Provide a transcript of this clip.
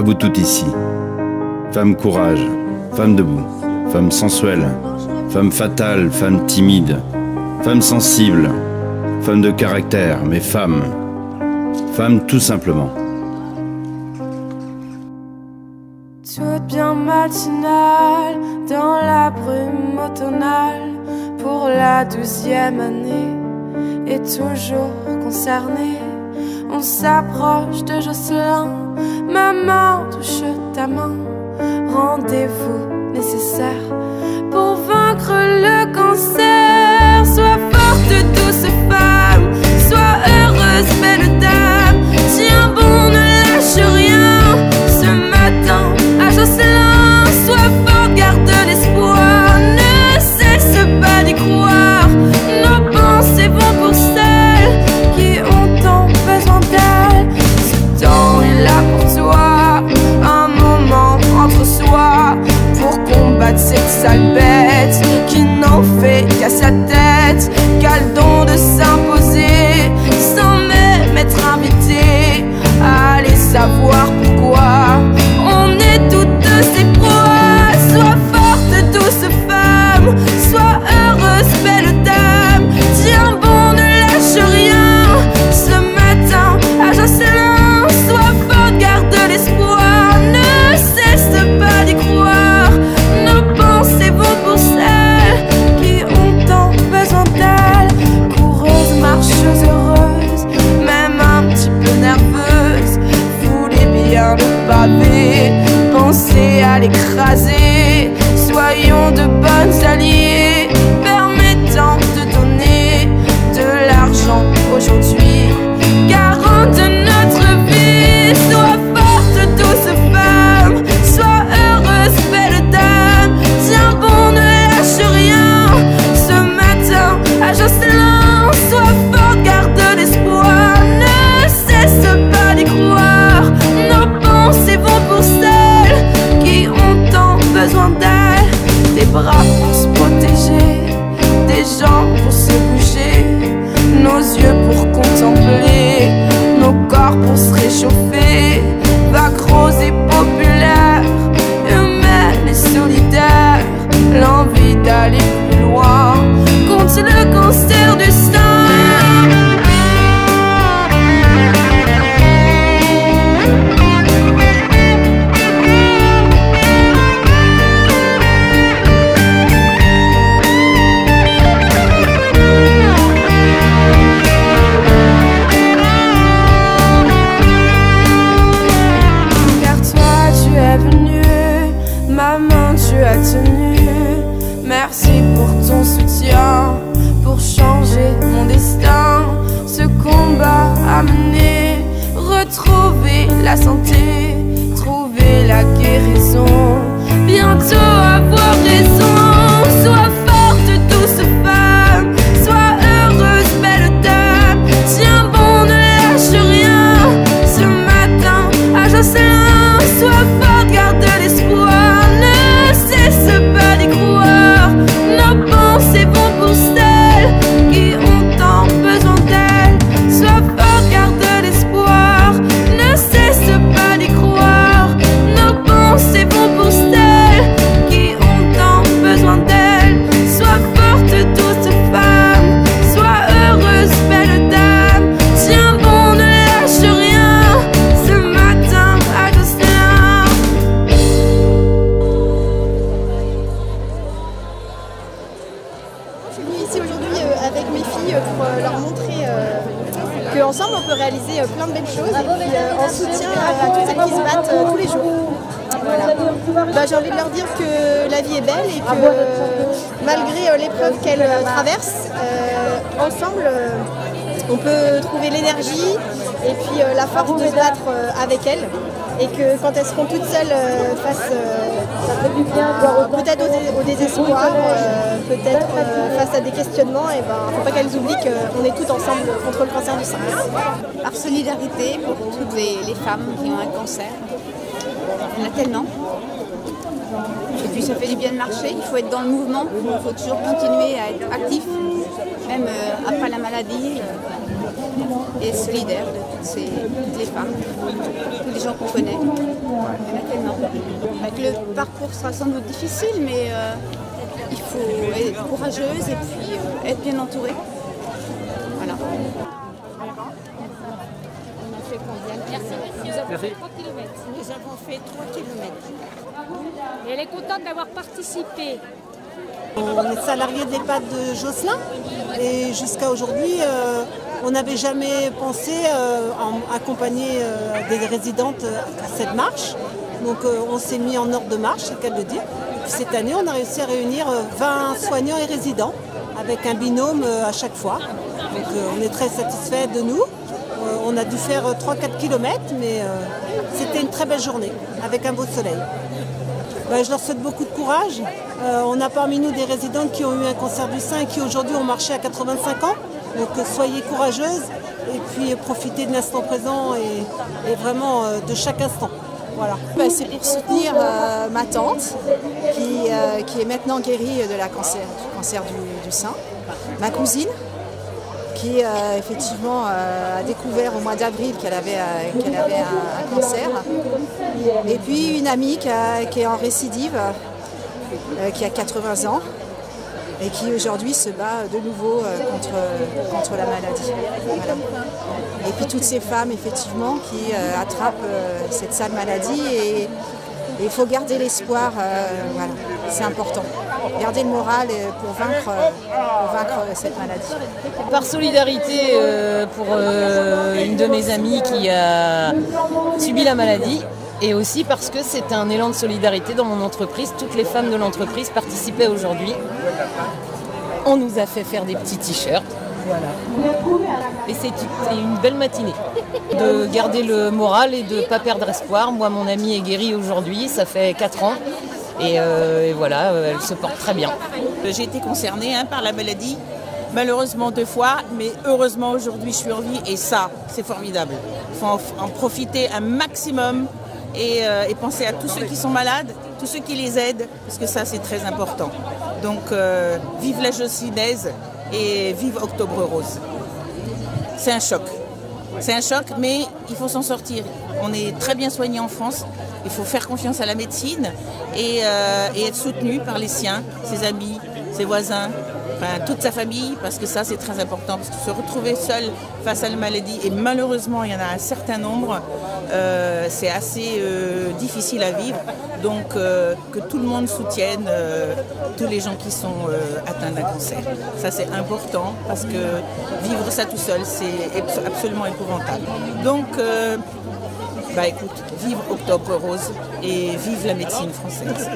à vous toutes ici. Femmes courage, femmes debout, femmes sensuelles, femmes fatales, femmes timides, femmes sensibles, femmes de caractère, mais femmes. Femmes tout simplement. Toute bien matinale, dans la brume automnale, pour la 12e année, et toujours concernée. On s'approche de Jocelyn, maman touche ta main. Rendez-vous nécessaire pour vaincre le cancer. Sois forte, douce femme, sois heureuse, belle dame. Tiens bon, ne lâche rien. Ce matin à Jocelyn, sois forte, garde l'espoir. Ne cesse pas d'y croire. Nos pensées vont pour celles qui ont tant besoin d'elles. Ce temps est là pour toi, un moment entre soi, pour combattre cette sale bête qui n'en fait qu'à sa tête, qu'a le don de s'imposer sans même être invité. Allez savoir pourquoi on est toutes ses proies. Sois forte, douce femme, sois heureuse, belle dame. Tiens bon, ne lâche rien. Ce matin à Jocelyn, sois forte, garde l'espoir. Ne cesse pas d'y croire. Nos pensées vont pour celles qui ont tant besoin d'elles. Coureuse, marcheuse, heureuse, même un petit peu nerveuse. Foulez bien le pavé, pensez à l'écraser. Soyons de bonnes alliées, permettant de donner de l'argent aujourd'hui, garant de notre vie. Sois forte, douce femme, sois heureuse, belle dame. Tiens bon, ne lâche rien. Ce matin à Jocelyn, sois forte, garde l'espoir. Ne cesse pas d'y croire. Nos pensées vont pour celles qui ont tant besoin d'elles. Des bras pour se protéger, des jambes pour se bouger, nos yeux pour contempler, nos corps pour se réchauffer. Vague rose et populaire, humaine et solidaire, l'envie d'aller plus loin contre le cancer du sein. Maman, tu as tenu. Merci pour ton soutien, pour changer mon destin. Ce combat a mené, retrouver la santé, trouver la guérison, bientôt avoir raison. Sois forte, douce femme, sois heureuse, belle dame. Tiens bon, ne lâche rien. Ce matin à Jocelyn, sois forte, garde l'espoir. Ne cesse pas d'y croire. Nos pensées vont pour celles qui ont tant besoin d'elles. Sois forte, garde l'espoir. Ne cesse pas d'y croire. Nos pensées vont pour celles qui ont tant besoin d'elles. Sois forte, douce femme, sois heureuse, belle dame. Tiens bon, ne lâche rien. Ce matin à Jocelyn. Je suis venue ici aujourd'hui avec mes filles pour leur montrer qu'ensemble on peut réaliser plein de belles choses, et puis en soutien à toutes celles qui se battent tous les jours. Voilà. J'ai envie de leur dire que la vie est belle et que malgré l'épreuve qu'elles traversent, ensemble on peut trouver l'énergie et puis la force de se battre avec elles. Et que quand elles seront toutes seules face peut-être au désespoir, peut-être face à des questionnements, il ne faut pas qu'elles oublient qu'on est toutes ensemble contre le cancer du sein. Par solidarité pour toutes les femmes qui ont un cancer. Il y en a tellement. Et puis ça fait du bien de marcher, il faut être dans le mouvement, il faut toujours continuer à être actif, même après la maladie. et être solidaire de toutes les femmes, tous les gens qu'on connaît. Il y en a tellement. Donc, le parcours sera sans doute difficile, mais il faut être courageuse et puis être bien entourée. Voilà. Nous avons fait 3 km. Nous avons fait 3 km. Et elle est contente d'avoir participé. On est salariés de l'EHPAD de Josselin et jusqu'à aujourd'hui, on n'avait jamais pensé à accompagner des résidentes à cette marche. Donc on s'est mis en ordre de marche, c'est le cas de le dire. Cette année, on a réussi à réunir 20 soignants et résidents avec un binôme à chaque fois. Donc on est très satisfaits de nous. On a dû faire 3-4 km, mais c'était une très belle journée avec un beau soleil. Je leur souhaite beaucoup de courage. On a parmi nous des résidentes qui ont eu un cancer du sein et qui aujourd'hui ont marché à 85 ans. Donc soyez courageuses et puis profitez de l'instant présent et vraiment de chaque instant. Voilà. C'est pour soutenir ma tante qui est maintenant guérie du cancer du sein. Ma cousine qui effectivement a découvert au mois d'avril qu'elle avait un cancer. Et puis une amie qui est en récidive, qui a 80 ans et qui aujourd'hui se bat de nouveau contre la maladie. Voilà. Et puis toutes ces femmes effectivement qui attrapent cette sale maladie et il faut garder l'espoir, voilà, c'est important. Garder le moral pour vaincre cette maladie. Par solidarité pour une de mes amies qui a subi la maladie et aussi parce que c'est un élan de solidarité dans mon entreprise. Toutes les femmes de l'entreprise participaient aujourd'hui. On nous a fait faire des petits t-shirts. Voilà. Et c'est une belle matinée. De garder le moral et de ne pas perdre espoir. Moi, mon amie est guérie aujourd'hui, ça fait 4 ans. Et voilà, elle se porte très bien. J'ai été concernée par la maladie, malheureusement 2 fois, mais heureusement aujourd'hui je suis en vie et ça, c'est formidable. Il faut en profiter un maximum et penser à tous ceux qui sont malades, tous ceux qui les aident, parce que ça c'est très important. Donc vive la Joslinaise et vive Octobre Rose. C'est un choc. C'est un choc, mais il faut s'en sortir. On est très bien soignés en France. Il faut faire confiance à la médecine et être soutenu par les siens, ses amis, ses voisins, enfin, toute sa famille, parce que ça c'est très important. Parce que se retrouver seul face à la maladie, et malheureusement il y en a un certain nombre, c'est assez difficile à vivre. Donc que tout le monde soutienne tous les gens qui sont atteints d'un cancer. Ça c'est important parce que vivre ça tout seul c'est absolument épouvantable. Donc écoute, vive Octobre Rose et vive la médecine française.